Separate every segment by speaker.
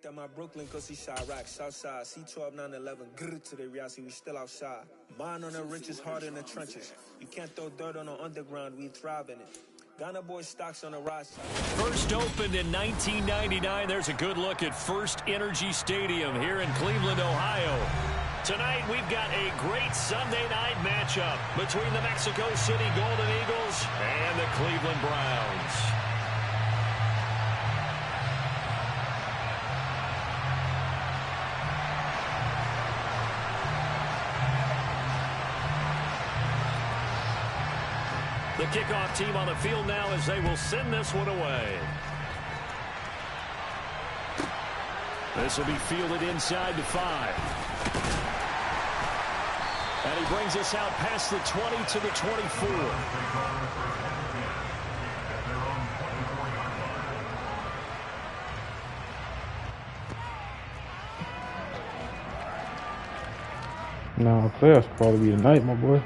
Speaker 1: That my Brooklyn, cause he shot rack, Southside, C12, 911, grr to the Riasi, we still outside. Mine on the riches, hard in the trenches. You can't throw dirt on the underground, we thrive in it. Ghana boy stocks on the rise.
Speaker 2: First opened in 1999. There's a good look at First Energy Stadium here in Cleveland, Ohio. Tonight, we've got a great Sunday night matchup between the Mexico City Golden Eagles and the Cleveland Browns. The kickoff team on the field now as they will send this one away. This will be fielded inside to 5. And he brings us out past the 20 to the 24.
Speaker 3: Nah, playoffs probably be tonight, my boy.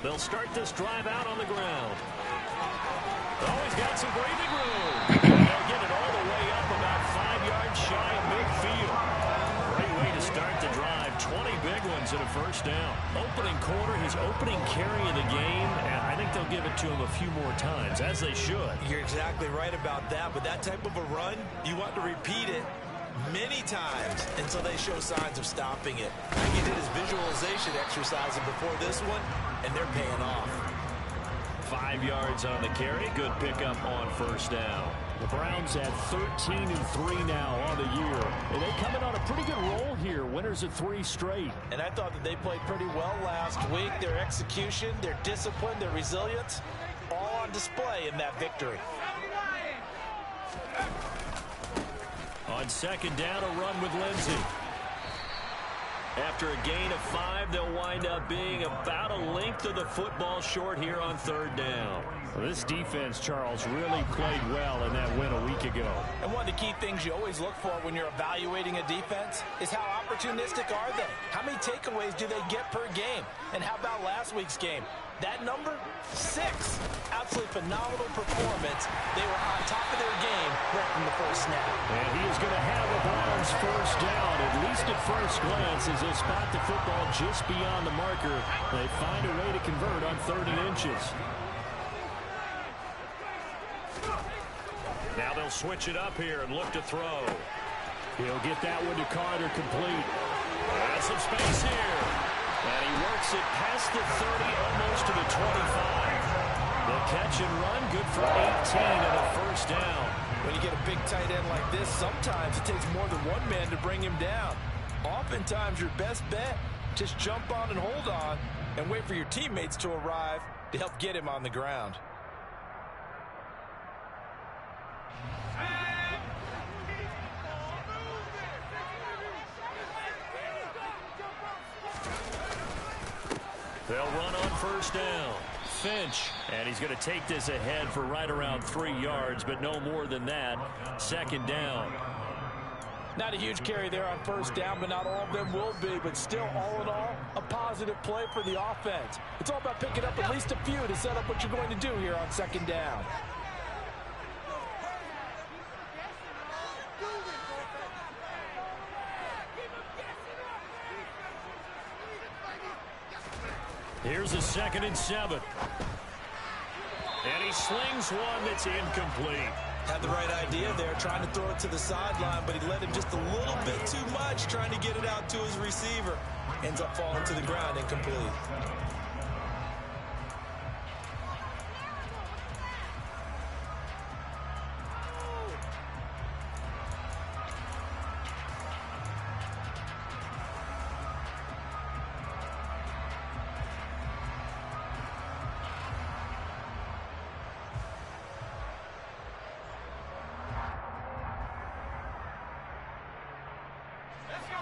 Speaker 2: They'll start this drive out on the ground. Oh, he's got some breathing room. They'll get it all the way up about 5 yards shy of midfield. Great way to start the drive. 20 big ones and a first down. Opening quarter, his opening carry of the game, and I think they'll give it to him a few more times, as they should.
Speaker 4: You're exactly right about that, but that type of a run, you want to repeat it many times until they show signs of stopping it. I think he did his visualization exercise before this one, and they're paying off.
Speaker 2: 5 yards on the carry. Good pickup on first down. The Browns at 13-3 now on the year. And they come in on a pretty good roll here. Winners of 3 straight.
Speaker 4: And I thought that they played pretty well last week. Their execution, their discipline, their resilience, all on display in that victory.
Speaker 2: On second down, a run with Lindsey. After a gain of 5, they'll wind up being about a length of the football short here on third down. Well, this defense, Charles, really played well in that win a week ago.
Speaker 4: And one of the key things you always look for when you're evaluating a defense is how opportunistic are they? How many takeaways do they get per game? And how about last week's game? That number, 6. Absolutely phenomenal performance. They were on top of their game right from the first snap.
Speaker 2: And he is going to have the Browns first down, at least at first glance, as they'll spot the football just beyond the marker. They find a way to convert on 30 inches. Now they'll switch it up here and look to throw. He'll get that one to Carter complete. Has some space here. And he works it past the 30, almost to the 25. The catch and run, good for 18 and a first down.
Speaker 4: When you get a big tight end like this, sometimes it takes more than one man to bring him down. Oftentimes, your best bet, just jump on and hold on and wait for your teammates to arrive to help get him on the ground.
Speaker 2: They'll run on first down. Finch, and he's going to take this ahead for right around 3 yards, but no more than that. Second down.
Speaker 4: Not a huge carry there on first down, but not all of them will be. But still, all in all, a positive play for the offense. It's all about picking up at least a few to set up what you're going to do here on second down.
Speaker 2: Here's a 2nd and 7. And he slings one that's incomplete.
Speaker 4: Had the right idea there, trying to throw it to the sideline, but he let him just a little bit too much, trying to get it out to his receiver. Ends up falling to the ground, incomplete.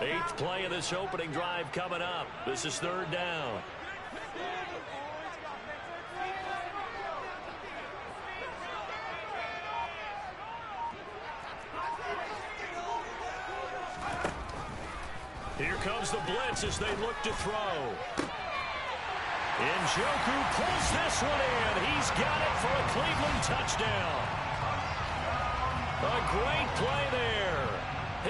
Speaker 2: Eighth play of this opening drive coming up. This is third down. comes the blitz as they look to throw. Njoku pulls this one in. He's got it for a Cleveland touchdown. A great play there.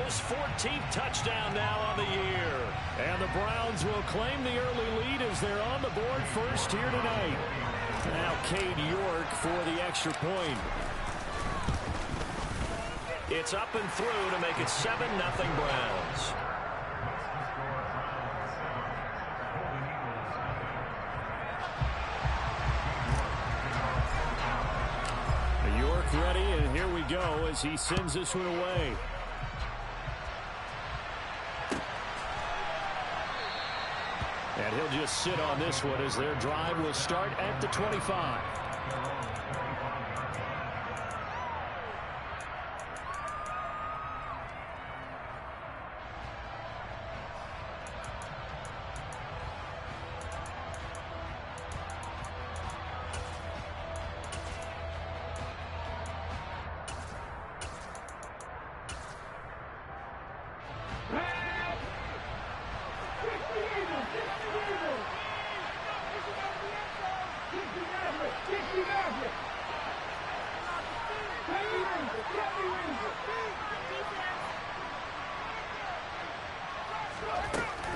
Speaker 2: His 14th touchdown now on the year. And the Browns will claim the early lead as they're on the board first here tonight. Now Cade York for the extra point. It's up and through to make it 7-0 Browns. York ready, and here we go as he sends this one away. And he'll just sit on this one as their drive will start at the 25.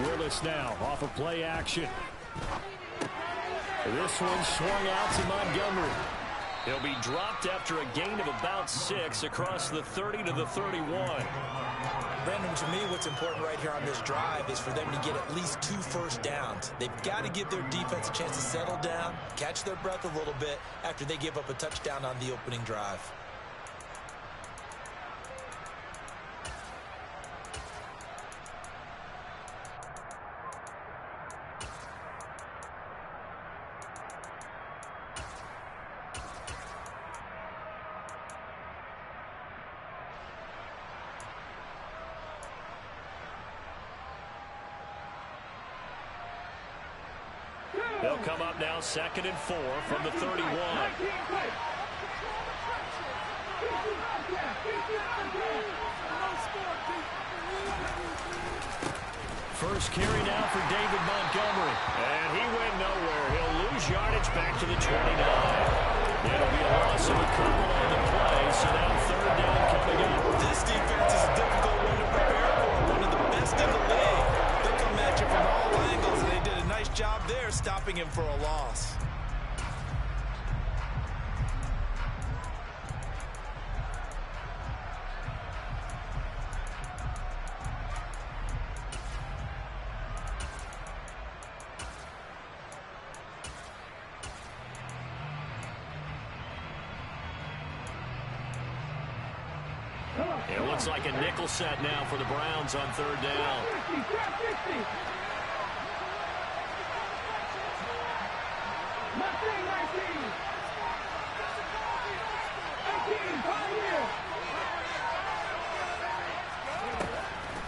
Speaker 2: Willis now off of play action. This one swung out to Montgomery. He'll be dropped after a gain of about 6 across the 30 to the 31.
Speaker 4: Brandon, to me, what's important right here on this drive is for them to get at least 2 first downs. They've got to give their defense a chance to settle down, catch their breath a little bit after they give up a touchdown on the opening drive.
Speaker 2: They'll come up now 2nd and 4 from the 31. First carry now for David Montgomery. And he went nowhere. He'll lose yardage back to the 29. It'll be a loss of a couple on the play, so now 3rd down coming up.
Speaker 4: This defense is a difficult one to prepare for, one of the best in the league. They'll come at you from all angles, and they did a nice job there stopping him for a loss.
Speaker 2: It looks like a nickel set now for the Browns on 3rd down.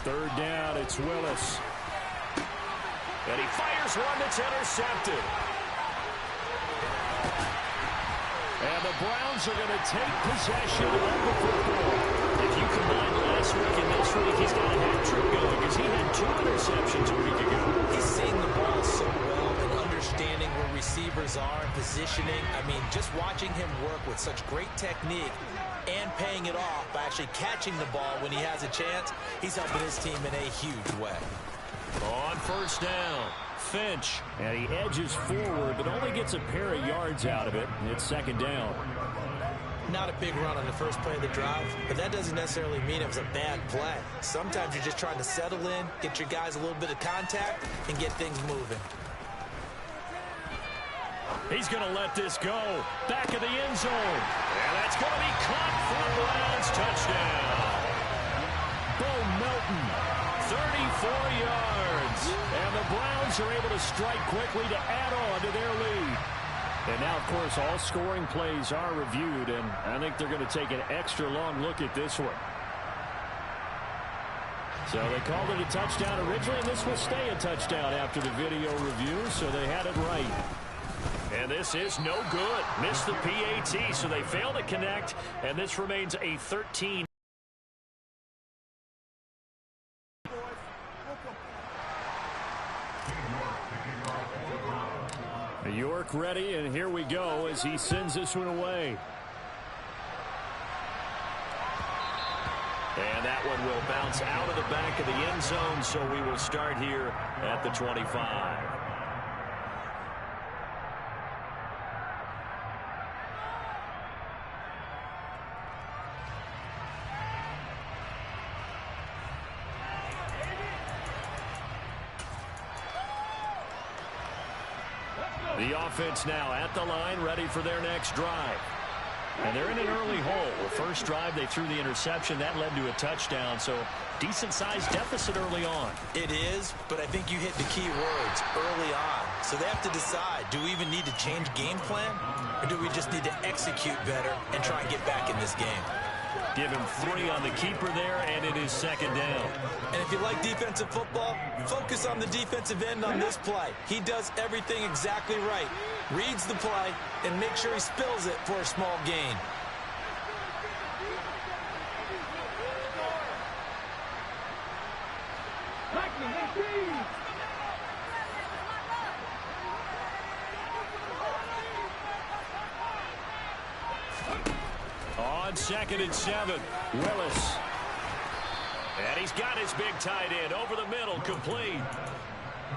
Speaker 2: Third down, it's Willis. And he fires one that's intercepted. And the Browns are going to take possession of the football. If you combine last week and this week, he's got a hat-trick going because he had 2 interceptions a week ago. He's seeing the ball so well and understanding where receivers are and positioning. I mean, just watching him work with such great technique and paying it off by actually catching the ball when he has a chance, he's helping his team in a huge way. On 1st down, Finch, and he edges forward but only gets a pair of yards out of it. It's 2nd down. Not a big run on the first play of the drive, but that doesn't necessarily mean it was a bad play. Sometimes you're just trying to settle in, get your guys a little bit of contact, and get things moving. He's going to let this go. Back of the end zone. And that's going to be caught for a Browns touchdown. Bo Melton, 34 yards. And the Browns are able to strike quickly to add on to their lead. And now, of course, all scoring plays are reviewed, and I think they're going to take an extra long look at this one. So they called it a touchdown originally, and this will stay a touchdown after the video review, so they had it right. And this is no good. Missed the PAT, so they fail to connect, and this remains a 13. mark ready, and here we go as he sends this one away. And that one will bounce out of the back of the end zone, so we will start here at the 25. The offense now at the line, ready for their next drive. And they're in an early hole. The first drive, they threw the interception. That led to a touchdown, so decent-sized deficit early on.
Speaker 4: It is, but I think you hit the key words early on. So they have to decide, do we even need to change game plan, or do we just need to execute better and try and get back in this game?
Speaker 2: Give him 3 on the keeper there, and it is second down.
Speaker 4: And if you like defensive football, focus on the defensive end on this play. He does everything exactly right. Reads the play and makes sure he spills it for a small gain.
Speaker 2: On 2nd and 7, Willis. And he's got his big tight end over the middle, complete.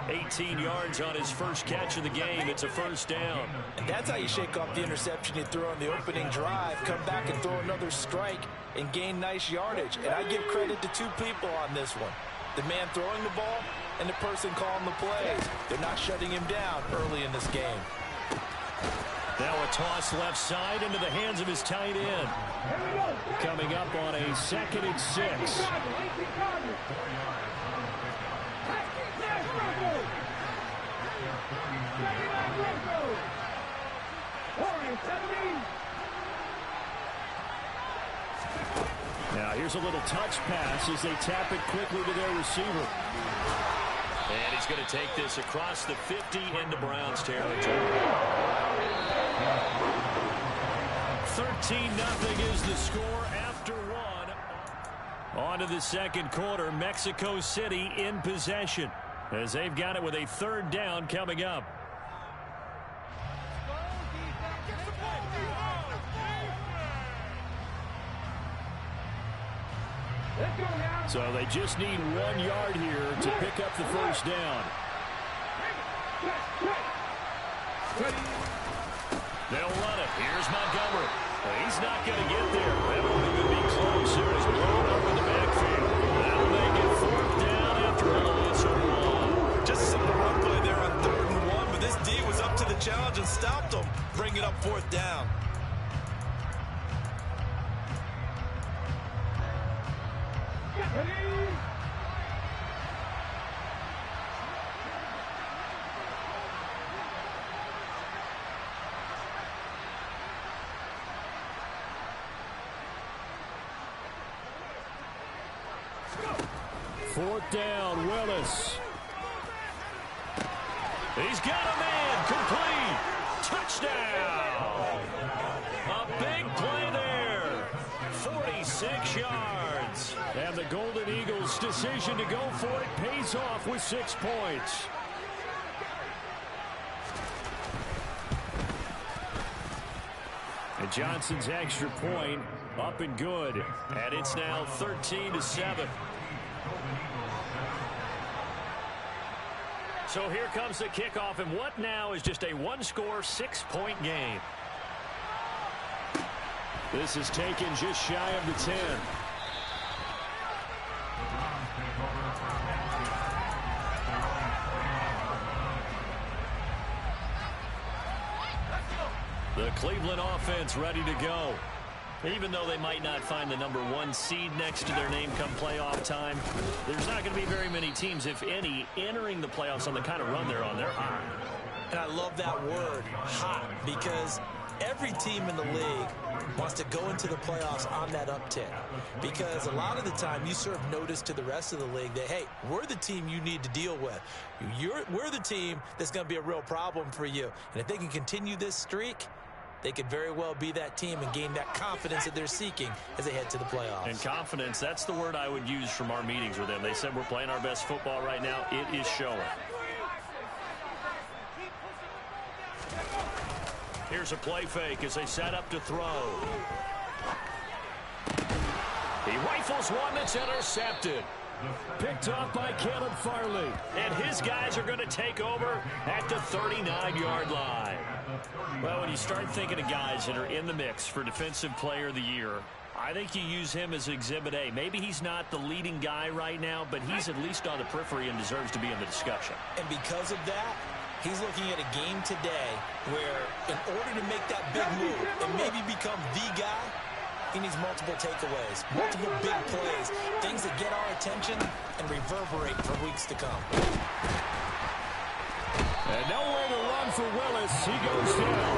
Speaker 2: 18 yards on his first catch of the game. It's a first down.
Speaker 4: And that's how you shake off the interception you threw on the opening drive. Come back and throw another strike and gain nice yardage. And I give credit to 2 people on this one. The man throwing the ball and the person calling the plays. They're not shutting him down early in this game.
Speaker 2: Now a toss left side into the hands of his tight end. Coming up on a 2nd and 6. Now here's a little touch pass as they tap it quickly to their receiver. And he's going to take this across the 50 into Browns territory. 13-0 is the score after 1. On to the second quarter. Mexico City in possession as they've got it with a 3rd down coming up. So they just need 1 yard here to pick up the first down. They'll run it. Here's Montgomery. He's not going to get there. That won't even be close. It was blown up in the backfield. That'll make it 4th down after a loss of 1.
Speaker 4: Just a simple run play there on 3rd and 1, but this D was up to the challenge and stopped him. Bring it up 4th down.
Speaker 2: Fourth down, Willis. He's got a man, complete. Touchdown. A big play there. 46 yards. And the Golden Eagles' decision to go for it pays off with 6 points. And Johnson's extra point up and good. And it's now 13-7. So here comes the kickoff, and what now is just a 1-score, 6-point game. This is taken just shy of the 10. The Cleveland offense ready to go. Even though they might not find the #1 seed next to their name come playoff time, there's not going to be very many teams, if any, entering the playoffs on the kind of run they're on. They're hot.
Speaker 4: And I love that word, hot, because every team in the league wants to go into the playoffs on that uptick. Because a lot of the time you serve notice to the rest of the league that, hey, we're the team you need to deal with. We're the team that's going to be a real problem for you. And if they can continue this streak, they could very well be that team and gain that confidence that they're seeking as they head to the playoffs.
Speaker 2: And confidence, that's the word I would use from our meetings with them. They said we're playing our best football right now. It is showing. Here's a play fake as they set up to throw. He rifles one that's intercepted. Picked off by Caleb Farley. And his guys are going to take over at the 39-yard line. Well, when you start thinking of guys that are in the mix for Defensive Player of the Year, I think you use him as Exhibit A. Maybe he's not the leading guy right now, but he's at least on the periphery and deserves to be in the discussion.
Speaker 4: And because of that, he's looking at a game today where in order to make that big move and maybe become the guy, he needs multiple takeaways, multiple big plays, things that get our attention and reverberate for weeks to come.
Speaker 2: And nowhere to run for Willis. He goes down.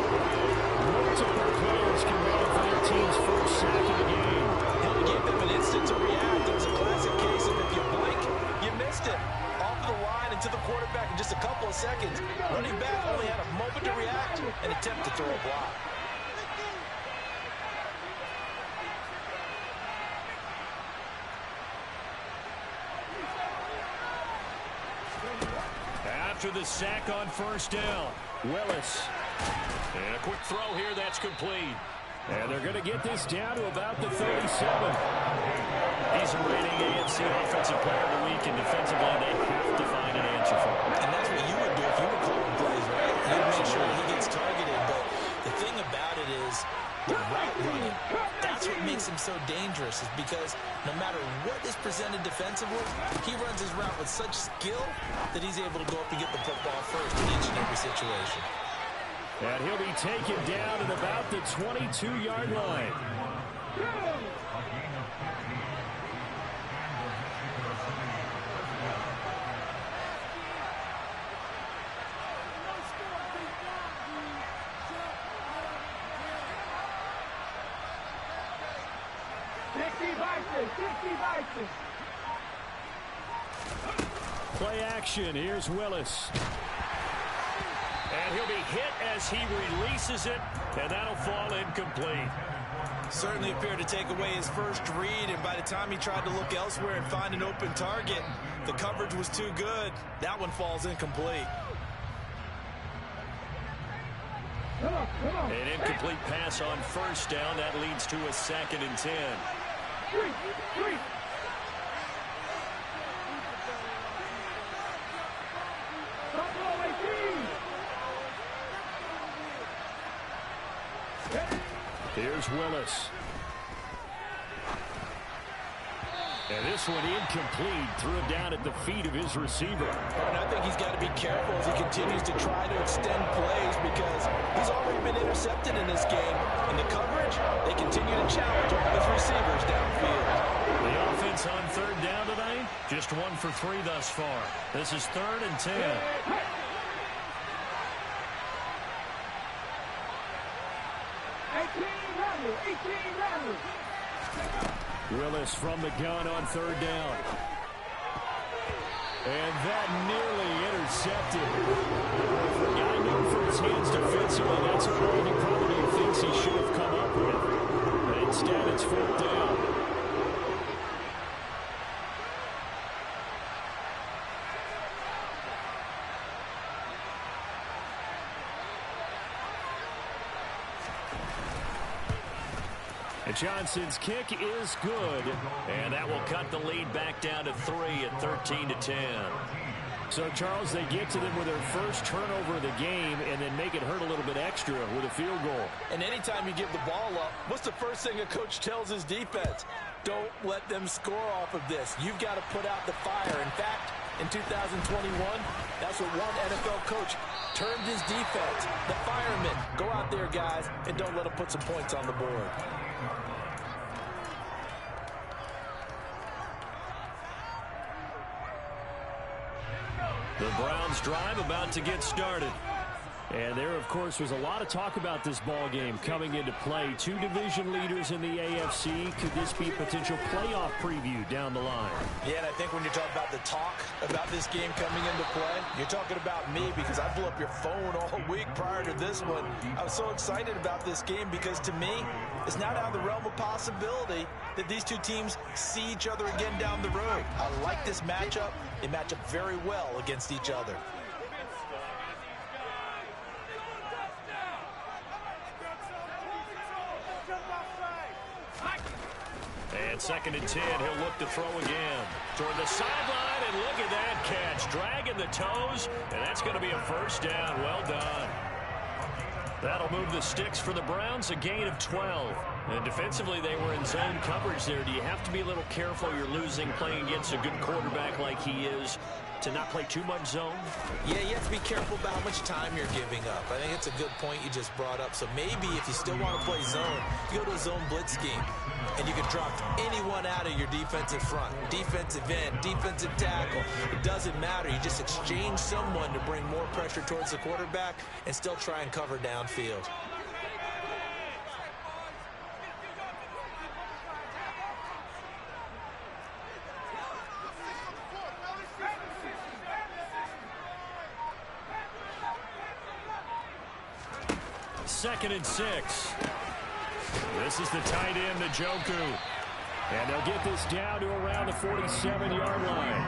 Speaker 2: Multiple players committed for their team's first sack of the game.
Speaker 4: He'll give them an instant to react. It was a classic case of if you blink, you missed it. Off the line and to the quarterback in just a couple of seconds. Running back only had a moment to react and attempt to throw a block.
Speaker 2: After the sack on first down, Willis. And a quick throw here that's complete. And they're going to get this down to about the 37. He's a reigning AFC Offensive Player of the Week, and defensively they have to find an answer for him.
Speaker 4: And that's what you would do if you were calling plays, right? You'd make sure he gets targeted. But the thing about it is the route running. That's what makes him so dangerous, is because no matter what is presented defensively, he runs his route with such skill that he's able to go up and get the football first in each and every situation.
Speaker 2: And he'll be taken down at about the 22-yard line. Play action. Here's Willis. And he'll be hit as he releases it, and that'll fall incomplete.
Speaker 4: Certainly appeared to take away his first read, and by the time he tried to look elsewhere and find an open target, the coverage was too good. That one falls incomplete.
Speaker 2: An incomplete pass on first down. That leads to a 2nd and 10. Here's Willis. And this one incomplete. Threw it down at the feet of his receiver.
Speaker 4: And I think he's got to be careful as he continues to try to extend plays, because he's already been intercepted in this game. And the coverage, they continue to challenge all of his receivers downfield.
Speaker 2: The offense on third down tonight, just 1 for 3 thus far. This is 3rd and 10. Willis from the gun on third down. And that nearly intercepted. For a guy known for his hands defensively, that's a play he probably thinks he should have come up with. But instead, it's 4th down. And Johnson's kick is good, and that will cut the lead back down to 3 at 13-10. So, Charles, they get to them with their first turnover of the game and then make it hurt a little bit extra with a field goal.
Speaker 4: And anytime you give the ball up, what's the first thing a coach tells his defense? Don't let them score off of this. You've got to put out the fire. In fact, in 2021, that's what one NFL coach termed his defense. The firemen. Go out there, guys, and don't let them put some points on the board.
Speaker 2: The Browns drive about to get started. And there, of course, was a lot of talk about this ball game coming into play. 2 division leaders in the AFC. Could this be a potential playoff preview down the line?
Speaker 4: Yeah, and I think when you talk about the talk about this game coming into play, you're talking about me, because I blew up your phone all week prior to this one. I was so excited about this game because, to me, it's not out of the realm of possibility that these two teams see each other again down the road. I like this matchup. They match up very well against each other.
Speaker 2: And 2nd and 10, he'll look to throw again. Toward the sideline, and look at that catch. Dragging the toes, and that's going to be a first down. Well done. That'll move the sticks for the Browns, a gain of 12. And defensively, they were in zone coverage there. Do you have to be a little careful you're losing playing against a good quarterback like he is to not play too much zone?
Speaker 4: Yeah, you have to be careful about how much time you're giving up. I think it's a good point you just brought up. So maybe if you still want to play zone, you go to a zone blitz scheme, and you can drop anyone out of your defensive front. Defensive end, defensive tackle. It doesn't matter. You just exchange someone to bring more pressure towards the quarterback and still try and cover downfield.
Speaker 2: Second and 6. This is the tight end, Njoku. And they'll get this down to around the 47-yard line.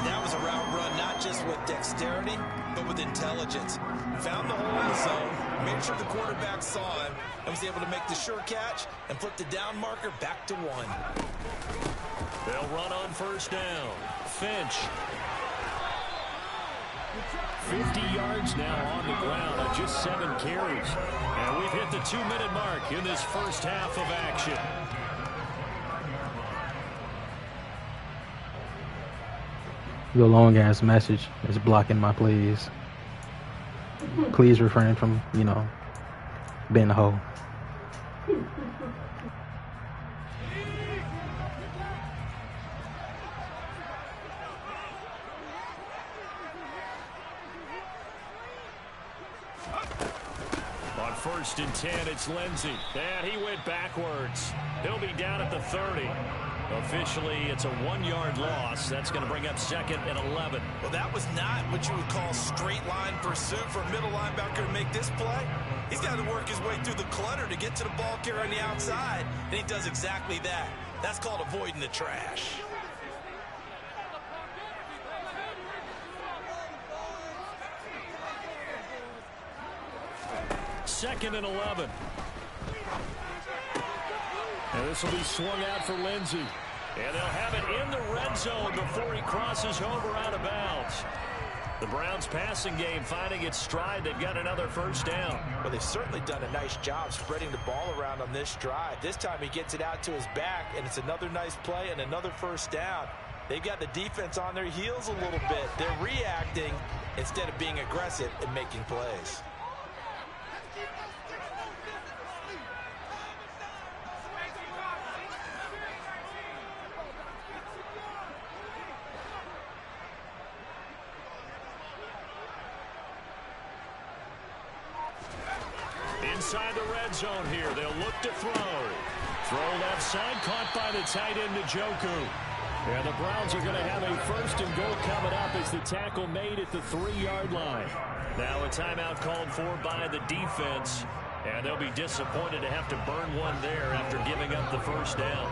Speaker 4: That was a route run, not just with dexterity, but with intelligence. Found the hole in the zone, made sure the quarterback saw him, and was able to make the sure catch and flip the down marker back to 1.
Speaker 2: They'll run on first down. Finch. 50 yards now on the ground on just 7 carries. And we've hit the 2-minute mark in this first half of action.
Speaker 3: Your long-ass message is blocking my plays. Please refrain from, being a hoe.
Speaker 2: On 1st and 10, it's Lindsey. And he went backwards. He'll be down at the 30. Officially, it's a 1-yard loss. That's going to bring up 2nd and 11.
Speaker 4: Well, that was not what you would call straight line pursuit for a middle linebacker to make this play. He's got to work his way through the clutter to get to the ball carrier on the outside, and he does exactly that. That's called avoiding the trash.
Speaker 2: Second and 11. And this will be swung out for Lindsey. And they'll have it in the red zone before he crosses over out of bounds. The Browns passing game finding its stride. They've got another first down.
Speaker 4: Well, they've certainly done a nice job spreading the ball around on this drive. This time he gets it out to his back, and it's another nice play and another first down. They've got the defense on their heels a little bit. They're reacting instead of being aggressive and making plays.
Speaker 2: Inside the red zone here, they'll look to throw. Throw left side, caught by the tight end, Njoku. And the Browns are going to have a 1st and goal coming up as the tackle made at the 3-yard line. Now a timeout called for by the defense. And they'll be disappointed to have to burn one there after giving up the first down.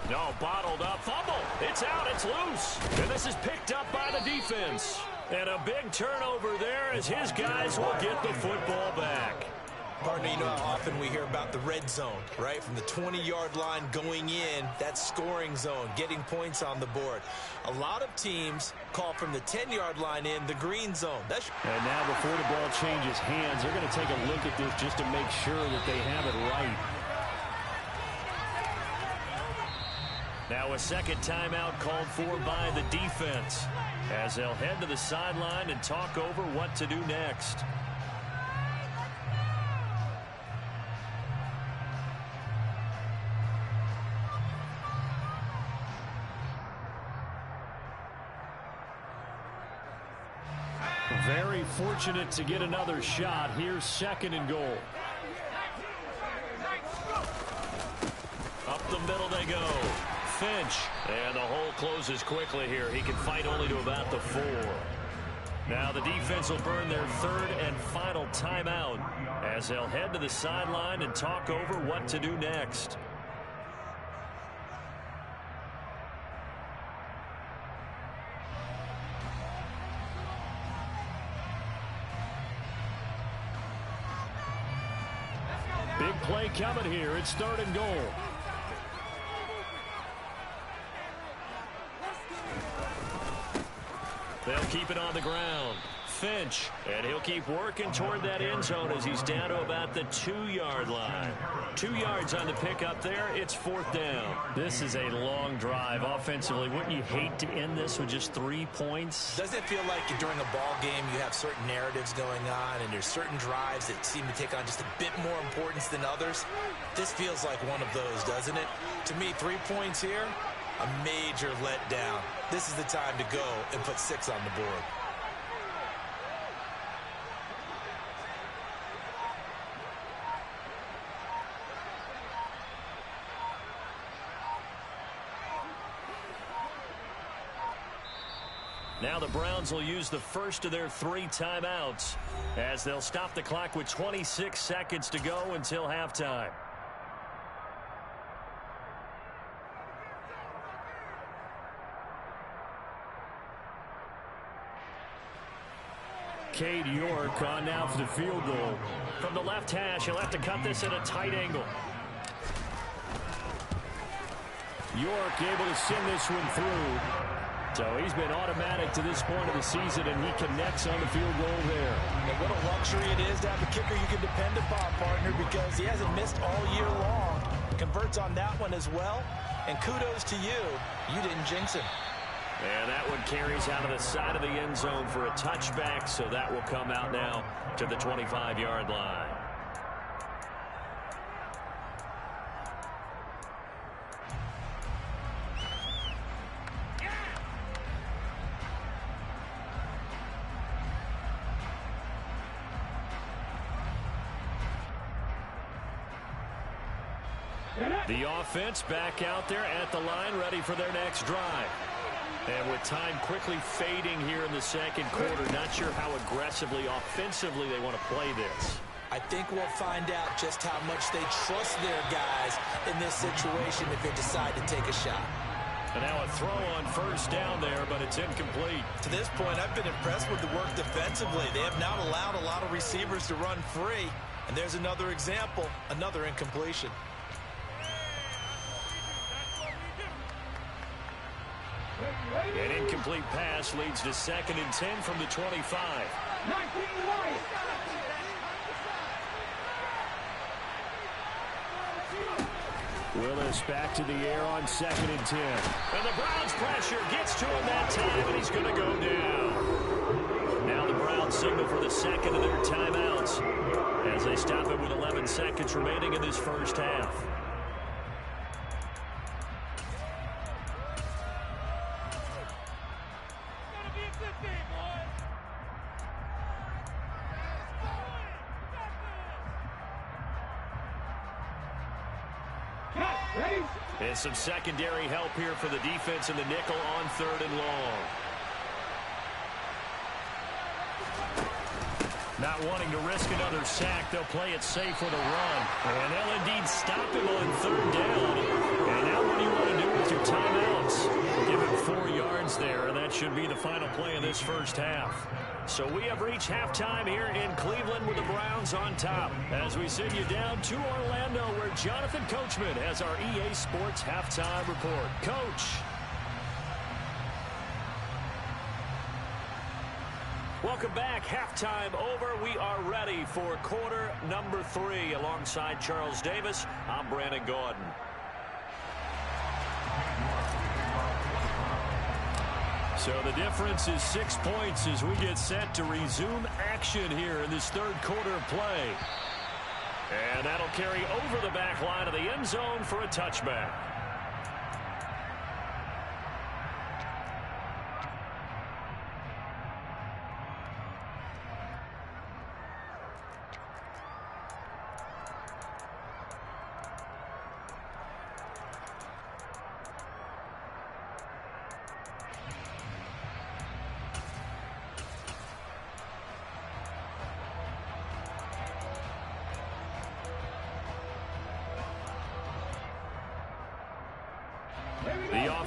Speaker 2: No, bottled up, fumble. It's out, it's loose. And this is picked up by the defense. And a big turnover there as his guys will get the football back.
Speaker 4: Partner, you know how often we hear about the red zone, right? From the 20-yard line going in, that scoring zone, getting points on the board. A lot of teams call from the 10-yard line in the green zone.
Speaker 2: And now before the ball changes hands, they're going to take a look at this just to make sure that they have it right. Now a second timeout called for by the defense as they'll head to the sideline and talk over what to do next. Very fortunate to get another shot. Here's 2nd and goal. Up the middle they go. Finch. And the hole closes quickly here. He can fight only to about the 4. Now the defense will burn their third and final timeout as they'll head to the sideline and talk over what to do next. Big play coming here. It's 3rd and goal. They'll keep it on the ground. Finch, and he'll keep working toward that end zone as he's down to about the 2-yard line. 2 yards on the pickup there. It's 4th down. This is a long drive offensively. Wouldn't you hate to end this with just 3 points?
Speaker 4: Doesn't it feel like during a ball game you have certain narratives going on and there's certain drives that seem to take on just a bit more importance than others? This feels like one of those, doesn't it? To me, 3 points here, a major letdown. This is the time to go and put 6 on the board.
Speaker 2: Now the Browns will use the first of their 3 timeouts as they'll stop the clock with 26 seconds to go until halftime. Cade York on now for the field goal. From the left hash, he'll have to cut this at a tight angle. York able to send this one through. So he's been automatic to this point of the season, and he connects on the field goal there.
Speaker 4: And what a luxury it is to have a kicker you can depend upon, partner, because he hasn't missed all year long. Converts on that one as well. And kudos to you. You didn't jinx him.
Speaker 2: And that one carries out of the side of the end zone for a touchback, so that will come out now to the 25-yard line. The offense back out there at the line, ready for their next drive. And with time quickly fading here in the second quarter, not sure how aggressively, offensively they want to play this.
Speaker 4: I think we'll find out just how much they trust their guys in this situation if they decide to take a shot.
Speaker 2: And now a throw on first down there, but it's incomplete.
Speaker 4: To this point, I've been impressed with the work defensively. They have not allowed a lot of receivers to run free. And there's another example, another incompletion.
Speaker 2: An incomplete pass leads to 2nd and 10 from the 25. Willis back to the air on 2nd and 10. And the Browns pressure gets to him that time, and he's going to go down. Now the Browns signal for the second of their timeouts as they stop it with 11 seconds remaining in this first half. And some secondary help here for the defense in the nickel on 3rd and long. Not wanting to risk another sack, they'll play it safe with a run. And they'll indeed stop him on 3rd down. And now what do you want to do with your timeouts? Give him 4 yards there, and that should be the final play of this first half. So we have reached halftime here in Cleveland with the Browns on top as we send you down to Orlando where Jonathan Coachman has our EA Sports halftime report. Coach. Welcome back. Halftime over. We are ready for quarter number 3 alongside Charles Davis. I'm Brandon Gordon. So the difference is 6 points as we get set to resume action here in this 3rd quarter of play. And that'll carry over the back line of the end zone for a touchback.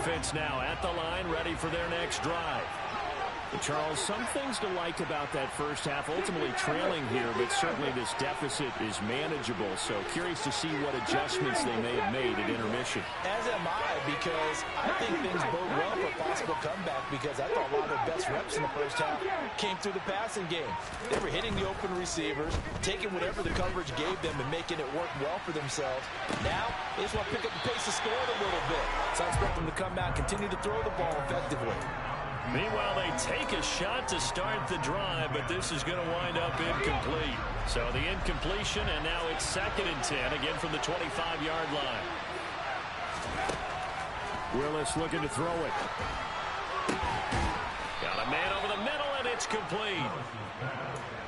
Speaker 2: offense now at the line, ready for their next drive. Charles, some things to like about that first half. Ultimately trailing here, but certainly this deficit is manageable. So curious to see what adjustments they may have made at intermission.
Speaker 4: As am I, because I think things bode well for a possible comeback, because I thought a lot of their best reps in the first half came through the passing game. They were hitting the open receivers, taking whatever the coverage gave them and making it work well for themselves. Now, they just want to pick up the pace of scoring a little bit. So I expect them to come out, continue to throw the ball effectively.
Speaker 2: Meanwhile, they take a shot to start the drive, but this is going to wind up incomplete. So the incompletion, and now it's 2nd and 10, again from the 25-yard line. Willis looking to throw it. Got a man over the middle, and it's complete.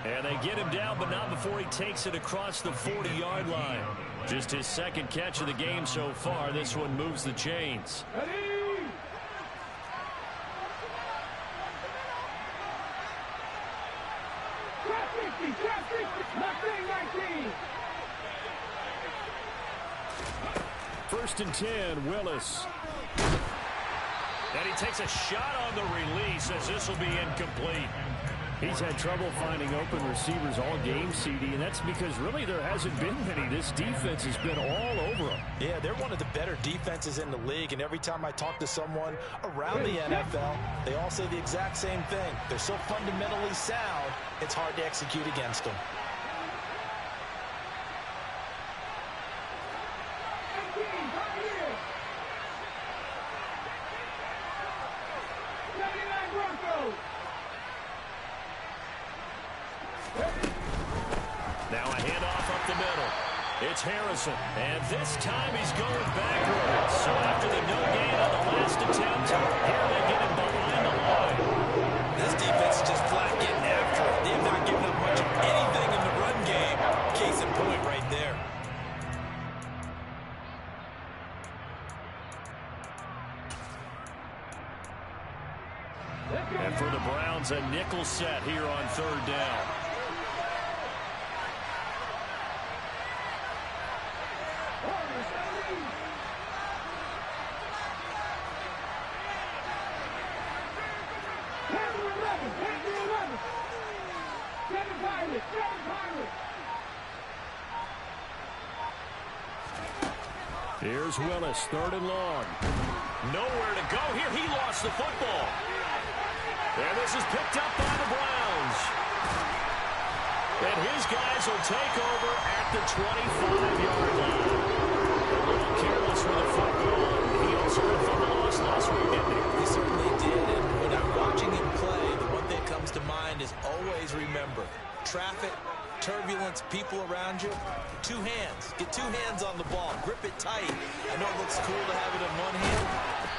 Speaker 2: And they get him down, but not before he takes it across the 40-yard line. Just his 2nd catch of the game so far. This one moves the chains. First and 10, Willis. And he takes a shot on the release as this will be incomplete. He's had trouble finding open receivers all game, CD, and that's because really there hasn't been many. This defense has been all over them.
Speaker 4: Yeah, they're one of the better defenses in the league, and every time I talk to someone around the NFL, they all say the exact same thing. They're so fundamentally sound, it's hard to execute against them.
Speaker 2: Now a handoff up the middle. It's Harrison, and this time he's going backwards. So after the no gain on the last attempt, here they get him behind the line.
Speaker 4: This defense is just flat getting after it. They've not given up much of anything in the run game. Case in point right there.
Speaker 2: And for the Browns, a nickel set here on 3rd down. Here's Willis, 3rd and long. Nowhere to go here. He lost the football. And this is picked up by the Browns. And his guys will take over at the 25-yard line. A little careless with the football. He also had a fumble loss last week, didn't he?
Speaker 4: He certainly did. And when I'm watching him play, the one thing that comes to mind is always remember, traffic, turbulence, people around you, 2 hands. Get 2 hands on the ball. Grip it tight. I know it looks cool to have it in one hand.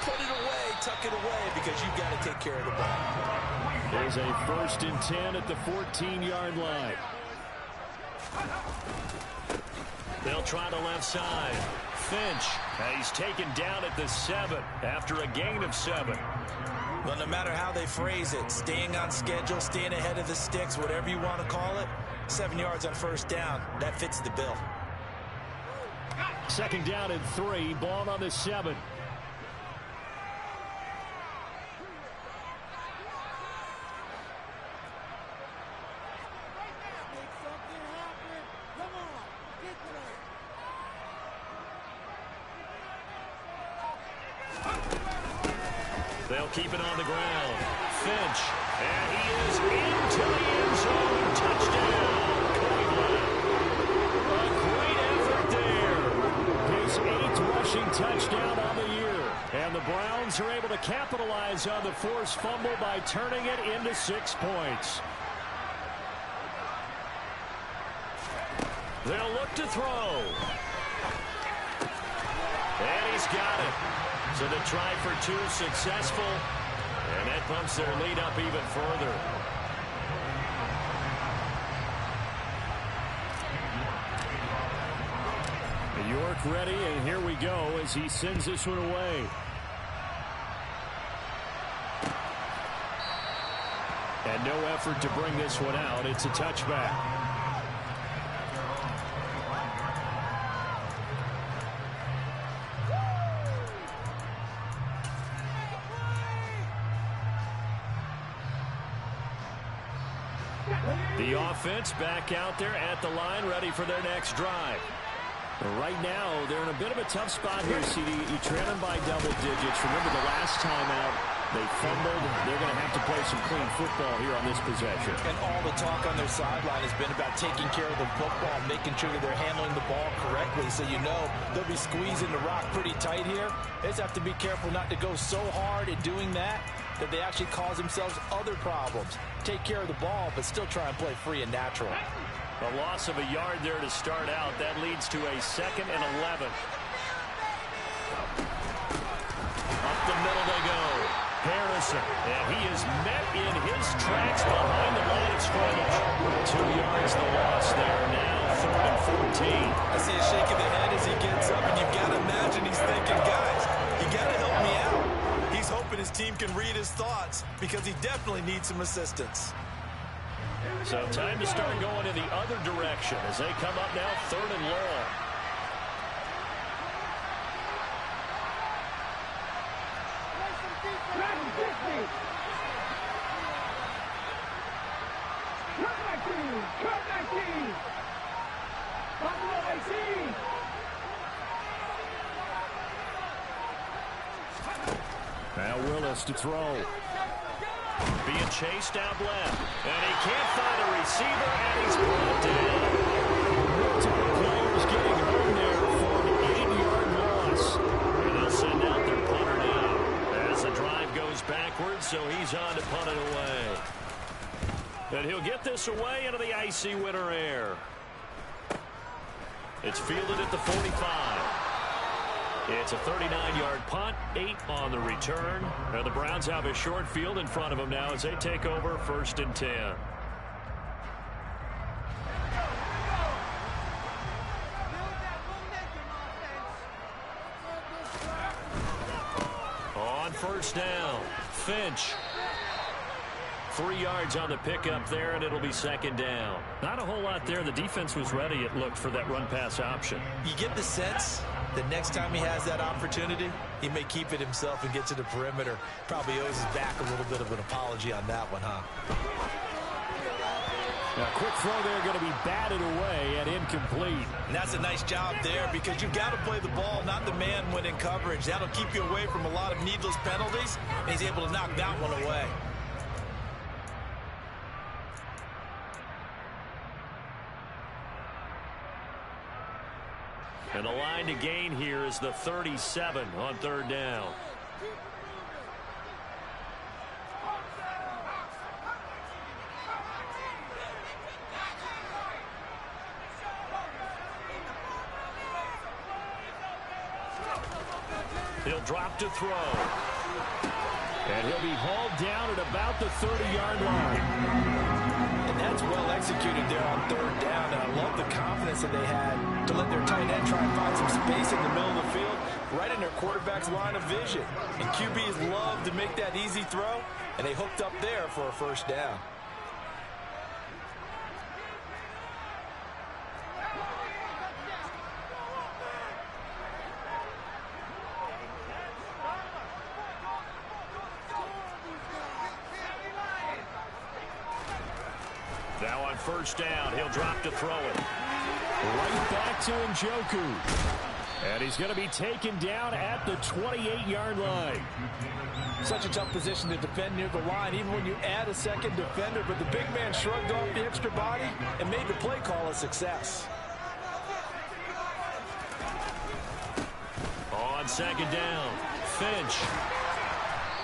Speaker 4: Put it away, tuck it away, because you've got to take care of the ball.
Speaker 2: There's a 1st and 10 at the 14-yard line. They'll try the left side. Finch, he's taken down at the 7 after a gain of 7.
Speaker 4: Well, no matter how they phrase it, staying on schedule, staying ahead of the sticks, whatever you want to call it, 7 yards on 1st down, that fits the bill.
Speaker 2: 2nd down and 3, ball on the 7. They'll keep it on the ground. Finch, and he is into the end zone. Touchdown, Cleveland. A great effort there. His 8th rushing touchdown on the year. And the Browns are able to capitalize on the forced fumble by turning it into 6 points. They'll look to throw. And he's got it. So the try for 2 successful, and that bumps their lead up even further. York ready, and here we go as he sends this one away. And no effort to bring this one out. It's a touchback. The offense back out there at the line, ready for their next drive. Right now, they're in a bit of a tough spot here, CD. You trail them by double digits. Remember the last time out, they fumbled. They're going to have to play some clean football here on this possession.
Speaker 4: And all the talk on their sideline has been about taking care of the football, making sure that they're handling the ball correctly. So you know they'll be squeezing the rock pretty tight here. They just have to be careful not to go so hard in doing that they actually cause themselves other problems. Take care of the ball, but still try and play free and natural.
Speaker 2: A loss of a yard there to start out. That leads to a 2nd and 11. Up the middle they go. Harrison, and he is met in his tracks behind the line of scrimmage. 2 yards the loss there. Now 3rd and 14.
Speaker 4: I see a shake of the head as he gets up, and you've got to imagine he's thinking, guys, you got to help me out. He's hoping his team can read his thoughts because he definitely needs some assistance.
Speaker 2: So time to start going in the other direction as they come up now 3rd and long. Now Willis to throw. Being chased out left. And he can't find a receiver, and he's brought down. Multiple players getting home there for an 8-yard loss. And they'll send out their punter now. As the drive goes backwards, so he's on to punt it away. And he'll get this away into the icy winter air. It's fielded at the 45. It's a 39-yard punt, 8 on the return. And the Browns have a short field in front of them now as they take over 1st and 10. On 1st down, Finch. 3 yards on the pickup there, and it'll be 2nd down. Not a whole lot there. The defense was ready, it looked, for that run-pass option.
Speaker 4: You get the sense that next time he has that opportunity, he may keep it himself and get to the perimeter. Probably owes his back a little bit of an apology on that one, huh?
Speaker 2: Now, quick throw there, going to be batted away and incomplete.
Speaker 4: And that's a nice job there because you've got to play the ball, not the man when in coverage. That'll keep you away from a lot of needless penalties, and he's able to knock that one away.
Speaker 2: And the line to gain here is the 37 on 3rd down. He'll drop to throw. And he'll be hauled down at about the 30-yard line.
Speaker 4: And that's well executed there on 3rd down. And I love the confidence that they had to let their tight end try and find some space in the middle of the field, right in their quarterback's line of vision. And QBs love to make that easy throw, and they hooked up there for a 1st down.
Speaker 2: Now on 1st down, he'll drop to throw it. Right back to Njoku. And he's going to be taken down at the 28-yard line.
Speaker 4: Such a tough position to defend near the line, even when you add a 2nd defender. But the big man shrugged off the extra body and made the play call a success.
Speaker 2: On 2nd down, Finch.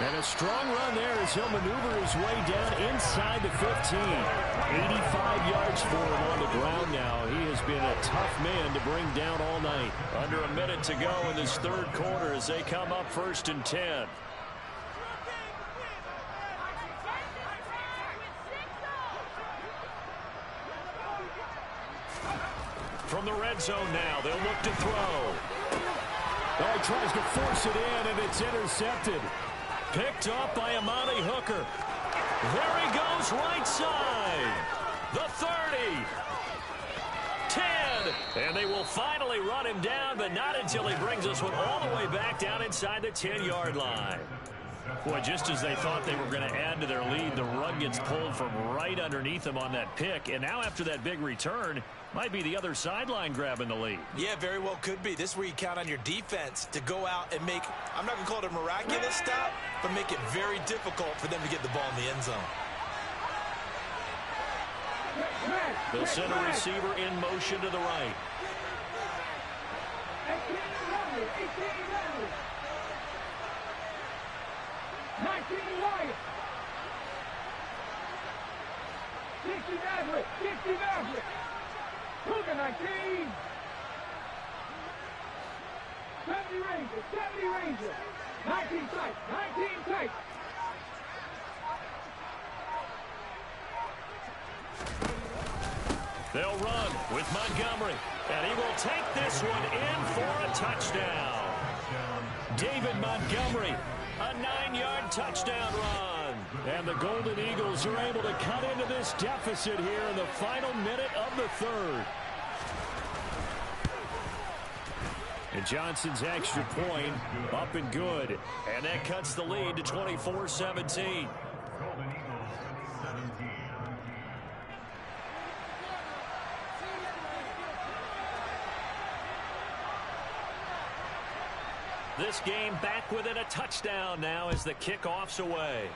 Speaker 2: And a strong run there as he'll maneuver his way down inside the 15. 85 yards for him on the ground now. He has been a tough man to bring down all night. Under a minute to go in this 3rd quarter as they come up 1st and 10. From the red zone now, they'll look to throw. Oh, he tries to force it in, and it's intercepted. Picked up by Amani Hooker. There he goes, right side. The 30. 10. And they will finally run him down, but not until he brings this one all the way back down inside the 10-yard line. Boy, just as they thought they were going to add to their lead, the rug gets pulled from right underneath them on that pick. And now after that big return, might be the other sideline grabbing the lead.
Speaker 4: Yeah, very well could be. This is where you count on your defense to go out and make, I'm not going to call it a miraculous stop, but make it very difficult for them to get the ball in the end zone.
Speaker 2: The center receiver in motion to the right.
Speaker 5: 19 Wyatt. 60 Maverick. 60 Maverick. Cougar 19. 70 Ranger. 70 Ranger. 19 tight. 19 tight.
Speaker 2: They'll run with Montgomery. And he will take this one in for a touchdown. David Montgomery, a 9-yard touchdown run. And the Golden Eagles are able to cut into this deficit here in the final minute of the third. And Johnson's extra point up and good. And that cuts the lead to 24-17. This game back within a touchdown now as the kickoff's away.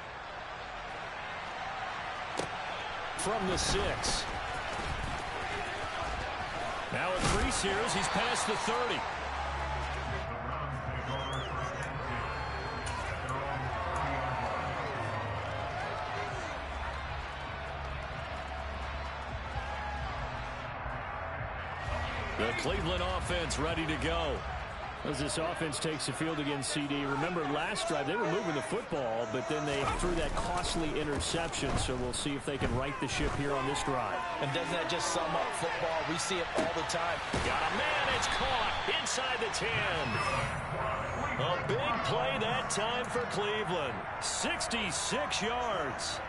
Speaker 2: From the 6. Now a crease here as he's past the 30. The Cleveland offense ready to go. As this offense takes the field against CD. Remember last drive they were moving the football, but then they threw that costly interception. So we'll see if they can right the ship here on this drive.
Speaker 4: And doesn't that just sum up football? We see it all the time.
Speaker 2: Got a man, it's caught inside the 10. A big play that time for Cleveland. 66 yards.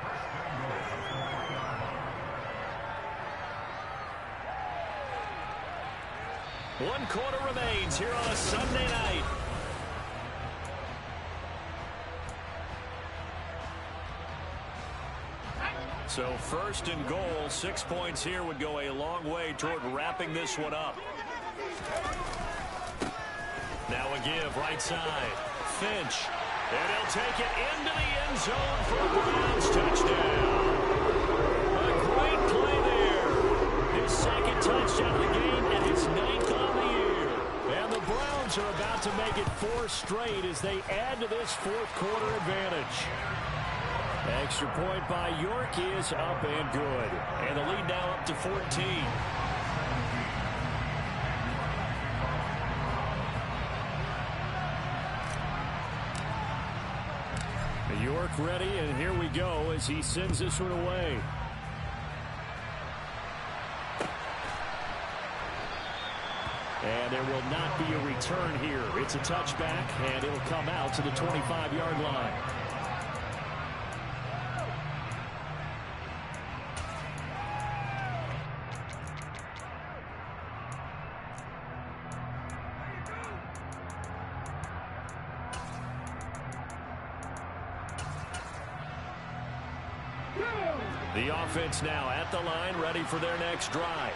Speaker 2: One quarter remains here on a Sunday night. So first and goal, 6 points here would go a long way toward wrapping this one up. Now a give, right side. Finch. And he'll take it into the end zone for a Browns touchdown. A great play there. His second touchdown of the game and his 9th on the year. And the Browns are about to make it 4 straight as they add to this fourth quarter advantage. Extra point by York is up and good. And the lead now up to 14. York ready, and here we go as he sends this one away. And there will not be a return here. It's a touchback, and it'll come out to the 25-yard line. The offense now at the line, ready for their next drive.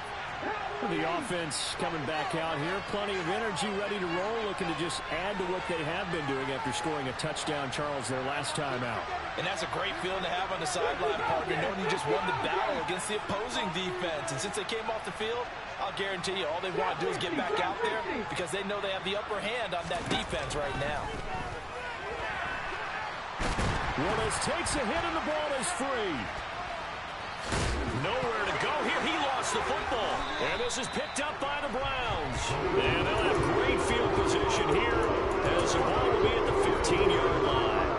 Speaker 2: The offense coming back out here, plenty of energy, ready to roll, looking to just add to what they have been doing after scoring a touchdown, Charles, their last time out.
Speaker 4: And that's a great feeling to have on the sideline, partner, knowing you just won the battle against the opposing defense. And since they came off the field, I'll guarantee you all they want to do is get back out there because they know they have the upper hand on that defense right now.
Speaker 2: Willis takes a hit and the ball is free. Nowhere to go here. He lost the football. And this is picked up by the Browns. And they'll have great field position here as the ball will be at the 15-yard line.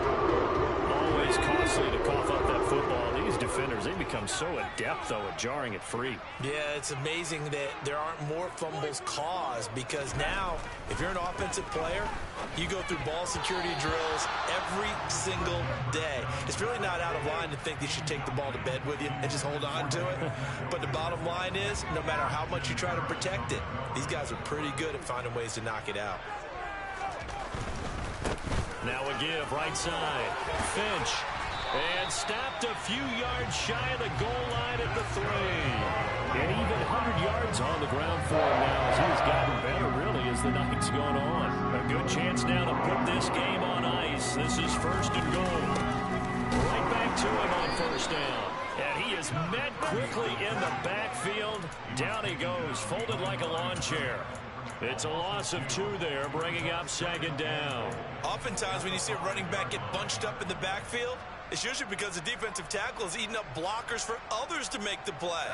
Speaker 2: Always costly to cough up that football. These defenders, they become so adept, though, at jarring it free.
Speaker 4: Yeah, it's amazing that there aren't more fumbles caused because now, if you're an offensive player, you go through ball security drills every single day. It's really not out of line to think you should take the ball to bed with you and just hold on to it. But the bottom line is, no matter how much you try to protect it, these guys are pretty good at finding ways to knock it out.
Speaker 2: Now a give right side. Finch. And stopped a few yards shy of the goal line at the 3. And even 100 yards on the ground for him now as he's gotten better, really, as the night's gone on. A good chance now to put this game on ice. This is 1st and goal. Right back to him on 1st down. And he is met quickly in the backfield. Down he goes, folded like a lawn chair. It's a loss of 2 there, bringing up 2nd down.
Speaker 4: Oftentimes when you see a running back get bunched up in the backfield, it's usually because the defensive tackle is eating up blockers for others to make the play.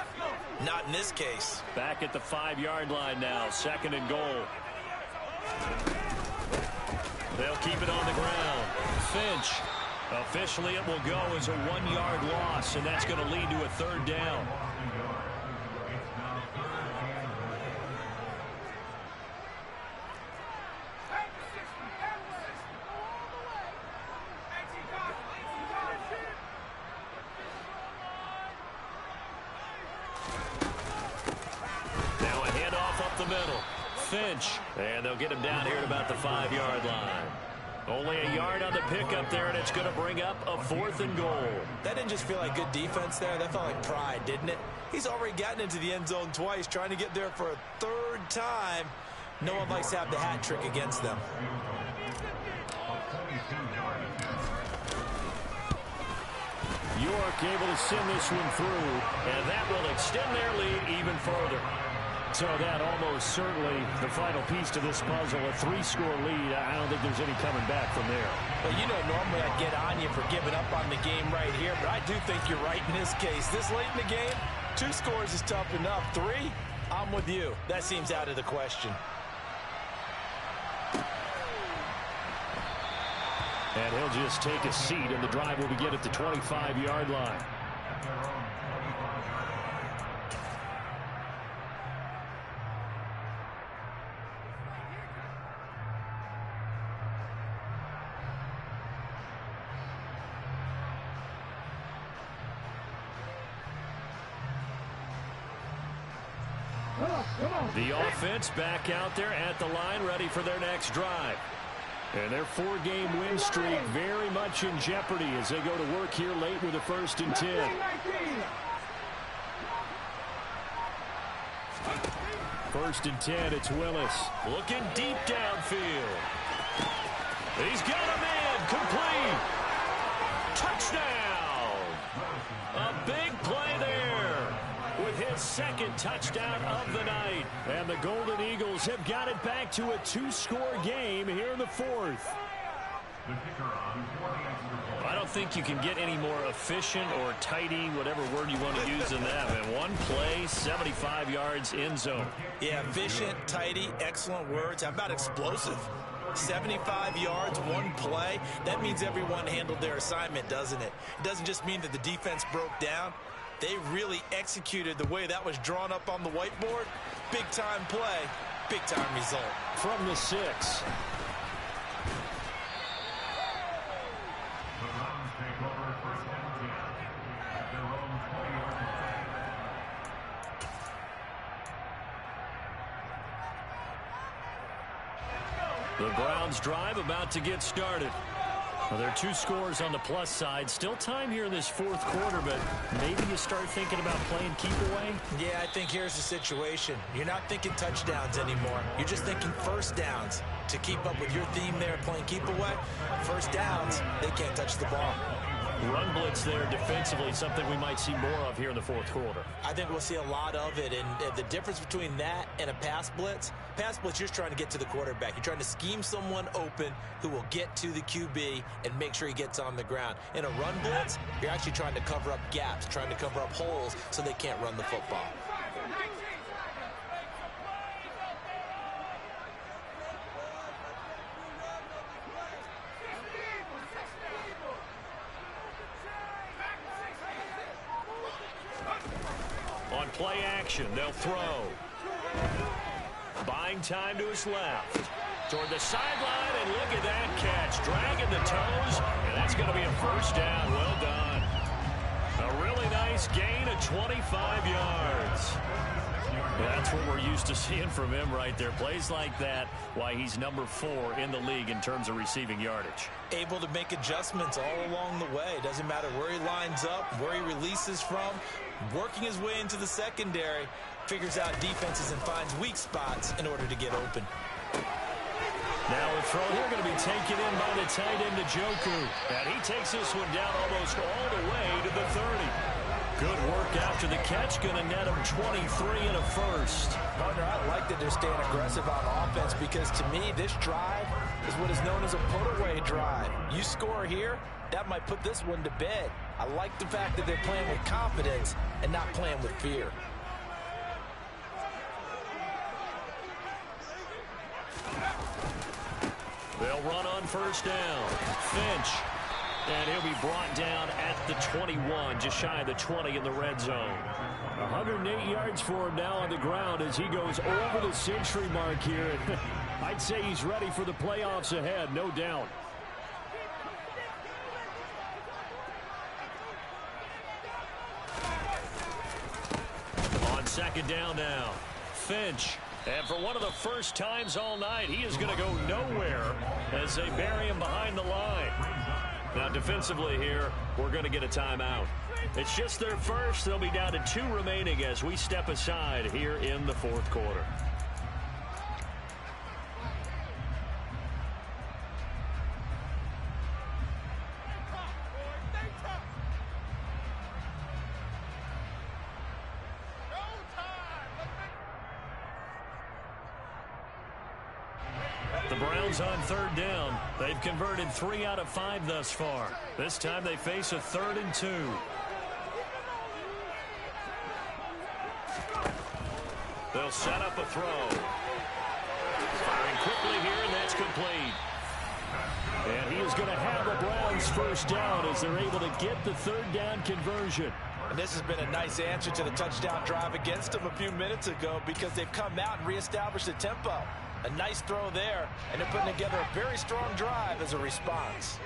Speaker 4: Not in this case.
Speaker 2: Back at the 5-yard line now, 2nd and goal. They'll keep it on the ground. Finch. Officially, it will go as a 1-yard loss, and that's going to lead to a 3rd down. Now a handoff up the middle. Finch, and they'll get him down here at about the 5-yard line. Only a yard on the pickup there, and it's going to bring up a 4th and goal.
Speaker 4: That didn't just feel like good defense there. That felt like pride, didn't it? He's already gotten into the end zone twice, trying to get there for a 3rd time. No one likes to have the hat trick against them.
Speaker 2: York able to send this one through, and that will extend their lead even further. So that almost certainly the final piece to this puzzle, a 3-score lead. I don't think there's any coming back from there.
Speaker 4: Well, you know, normally I'd get on you for giving up on the game right here, but I do think you're right in this case. This late in the game, 2 scores is tough enough. 3, I'm with you. That seems out of the question.
Speaker 2: And he'll just take a seat, and the drive will begin at the 25-yard line. The offense back out there at the line, ready for their next drive. And their 4-game win streak very much in jeopardy as they go to work here late with a 1st and 10. 1st and 10, it's Willis. Looking deep downfield. He's got a man, complete. Touchdown. A big play there with his 2nd touchdown of the night. And the Golden Eagles have got it back to a 2-score game here in the 4th. I don't think you can get any more efficient or tidy, whatever word you want to use in that. And 1 play, 75 yards, end zone.
Speaker 4: Yeah, efficient, tidy, excellent words. How about explosive? 75 yards, 1 play. That means everyone handled their assignment, doesn't it? It doesn't just mean that the defense broke down. They really executed the way that was drawn up on the whiteboard. Big-time play, big-time result.
Speaker 2: From the 6. The Browns drive about to get started. Well, there are 2 scores on the plus side. Still time here in this 4th quarter, but maybe you start thinking about playing keep away?
Speaker 4: Yeah, I think here's the situation. You're not thinking touchdowns anymore. You're just thinking 1st downs. To keep up with your theme there, playing keep away, 1st downs, they can't touch the ball.
Speaker 2: Run blitz there defensively, something we might see more of here in the 4th quarter.
Speaker 4: I think we'll see a lot of it, and the difference between that and a pass blitz, you're just trying to get to the quarterback. You're trying to scheme someone open who will get to the QB and make sure he gets on the ground. In a run blitz, you're actually trying to cover up gaps, trying to cover up holes so they can't run the football.
Speaker 2: On play action, they'll throw. Buying time to his left. Toward the sideline, and look at that catch. Dragging the toes, and that's going to be a 1st down. Well done. A really nice gain, a at 25 yards. That's what we're used to seeing from him right there. Plays like that, why he's number 4 in the league in terms of receiving yardage.
Speaker 4: Able to make adjustments all along the way. Doesn't matter where he lines up, where he releases from. Working his way into the secondary. Figures out defenses and finds weak spots in order to get open.
Speaker 2: Now a throw here going to be taken in by the tight end, Njoku. And he takes this one down almost all the way to the 30. Good work after the catch. Going to net him 23 and a first.
Speaker 4: Partner, I like that they're staying aggressive on offense because to me, this drive is what is known as a put-away drive. You score here, that might put this one to bed. I like the fact that they're playing with confidence and not playing with fear.
Speaker 2: They'll run on first down. Finch. And he'll be brought down at the 21, just shy of the 20 in the red zone. 108 yards for him now on the ground as he goes over the century mark here. I'd say he's ready for the playoffs ahead, no doubt. On second down now, Finch. And for one of the first times all night, he is going to go nowhere as they bury him behind the line. Now, defensively here, we're going to get a timeout. It's just their first. They'll be down to 2 remaining as we step aside here in the fourth quarter. The Browns on third down. They've converted 3 out of 5 thus far. This time they face a 3rd and 2. They'll set up a throw. Firing quickly here, and that's complete. And he is going to have the Browns first down as they're able to get the 3rd down conversion.
Speaker 4: And this has been a nice answer to the touchdown drive against them a few minutes ago because they've come out and reestablished the tempo. A nice throw there, and they're putting together a very strong drive as a response.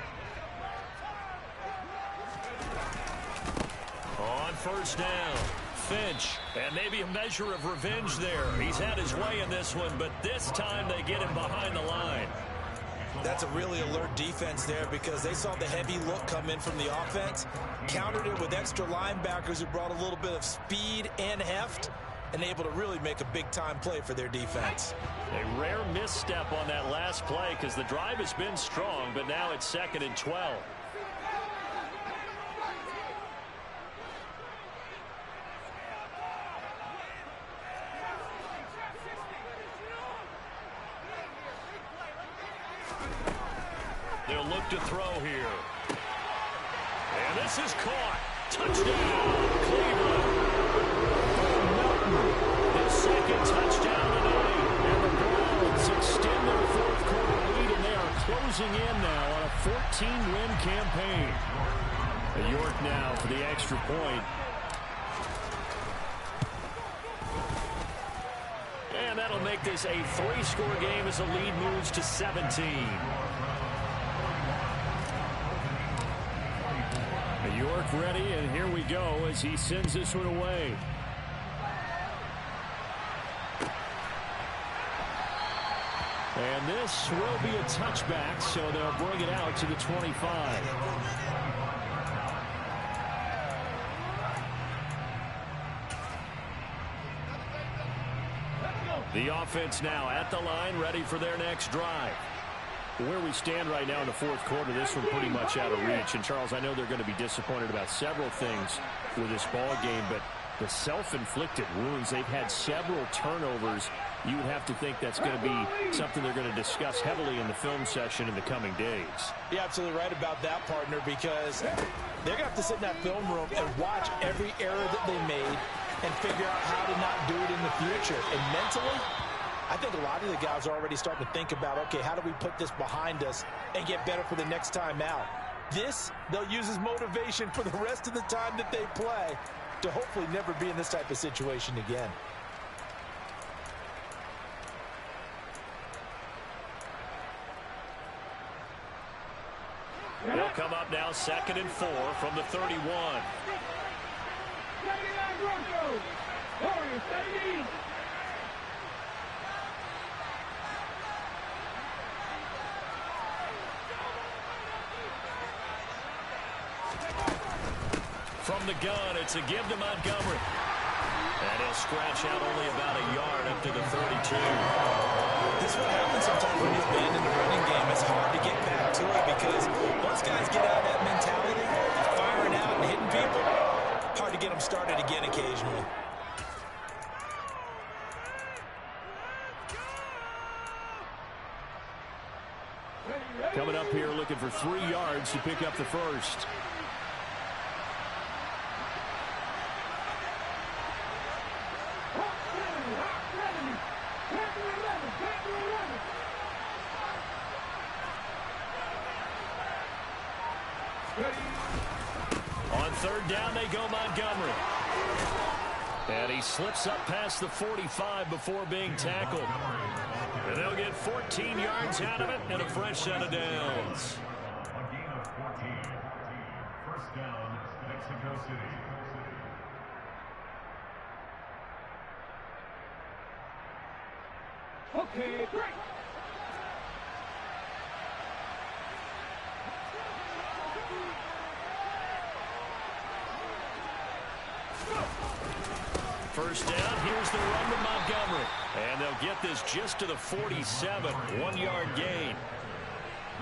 Speaker 2: On first down, Finch, and maybe a measure of revenge there. He's had his way in this one, but this time they get him behind the line.
Speaker 4: That's a really alert defense there because they saw the heavy look come in from the offense, countered it with extra linebackers who brought a little bit of speed and heft, and able to really make a big-time play for their defense.
Speaker 2: A rare misstep on that last play because the drive has been strong, but now it's 2nd and 12. They'll look to throw here. And this is caught. Touchdown, Cleveland. His 2nd touchdown tonight. And the Browns extend their 4th quarter lead, and they are closing in now on a 14-win campaign. York now for the extra point. And that'll make this a 3-score game as the lead moves to 17. York ready, and here we go as he sends this one away. And this will be a touchback, so they'll bring it out to the 25. The offense now at the line, ready for their next drive. Where we stand right now in the 4th quarter, this one pretty much out of reach. And, Charles, I know they're going to be disappointed about several things with this ball game, but the self-inflicted wounds, they've had several turnovers. You would have to think that's going to be something they're going to discuss heavily in the film session in the coming days.
Speaker 4: You're absolutely right about that, partner, because they're going to have to sit in that film room and watch every error that they made and figure out how to not do it in the future. And mentally, I think a lot of the guys are already starting to think about, okay, how do we put this behind us and get better for the next time out? This, they'll use as motivation for the rest of the time that they play to hopefully never be in this type of situation again.
Speaker 2: They'll come up now 2nd and 4 from the 31.
Speaker 5: 79 Broncos. Warriors 70.
Speaker 2: From the gun, it's a give to Montgomery. And he'll scratch out only about a yard up to the 32.
Speaker 4: This is what happens sometimes when you abandon the running game. It's hard to get back to it because once guys get out of that mentality, firing out and hitting people, hard to get them started again occasionally.
Speaker 2: Coming up here looking for 3 yards to pick up the first. On third down, they go Montgomery. And he slips up past the 45 before being tackled. And they'll get 14 yards out of it and a fresh set of downs.
Speaker 6: A gain of 14. First down, Mexico City.
Speaker 5: Okay, great.
Speaker 2: First down, here's the run to Montgomery. And they'll get this just to the 47, 1-yard gain.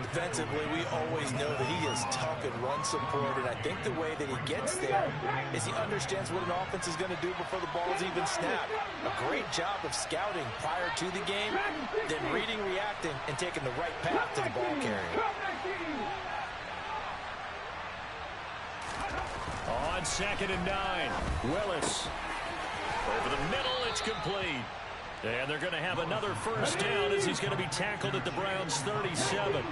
Speaker 4: Defensively, we always know that he is tough in run support, and I think the way that he gets there is he understands what an offense is going to do before the ball's even snapped. A great job of scouting prior to the game, then reading, reacting, and taking the right path to the ball carrier.
Speaker 2: On 2nd and 9, Willis. Over the middle, it's complete. And they're going to have another first down as he's going to be tackled at the Browns' 37.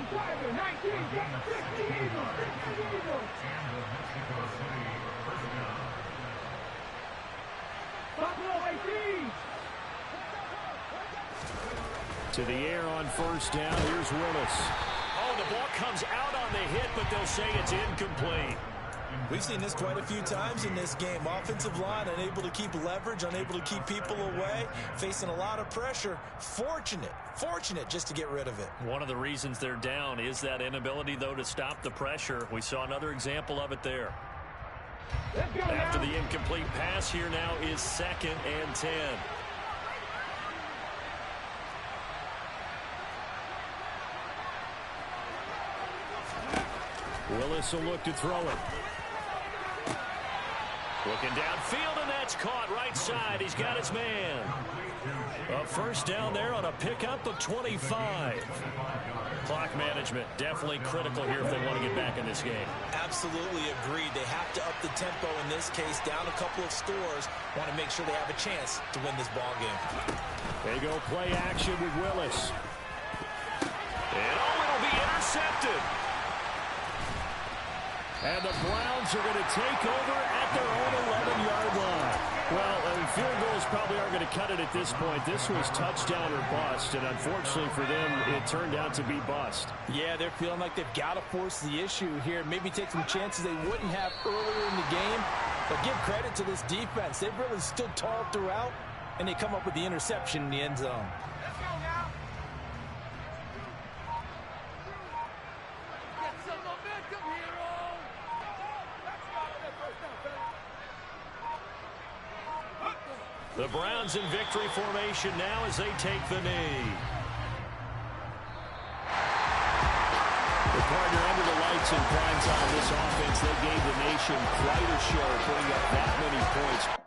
Speaker 2: To the air on first down, here's Willis. Oh, the ball comes out on the hit, but they'll say it's incomplete.
Speaker 4: We've seen this quite a few times in this game. Offensive line unable to keep leverage, unable to keep people away, facing a lot of pressure. Fortunate just to get rid of it.
Speaker 2: One of the reasons they're down is that inability, though, to stop the pressure. We saw another example of it there. After the incomplete pass, here now is 2nd and 10. Willis will look to throw it. Looking downfield, and that's caught right side. He's got his man. A first down there on a pickup of 25. Clock management definitely critical here if they want to get back in this game.
Speaker 4: Absolutely agreed. They have to up the tempo in this case, down a couple of scores. Want to make sure they have a chance to win this ball game.
Speaker 2: They go play action with Willis. And it'll be intercepted. And the Browns are going to take over at their own 11-yard line. Well, field goals probably aren't going to cut it at this point. This was touchdown or bust, and unfortunately for them, it turned out to be bust.
Speaker 4: Yeah, they're feeling like they've got to force the issue here. Maybe take some chances they wouldn't have earlier in the game. But give credit to this defense. They've really stood tall throughout, and they come up with the interception in the end zone.
Speaker 2: The Browns in victory formation now as they take the knee. The partner under the lights in prime time. This offense, they gave the nation quite a show, putting up that many points.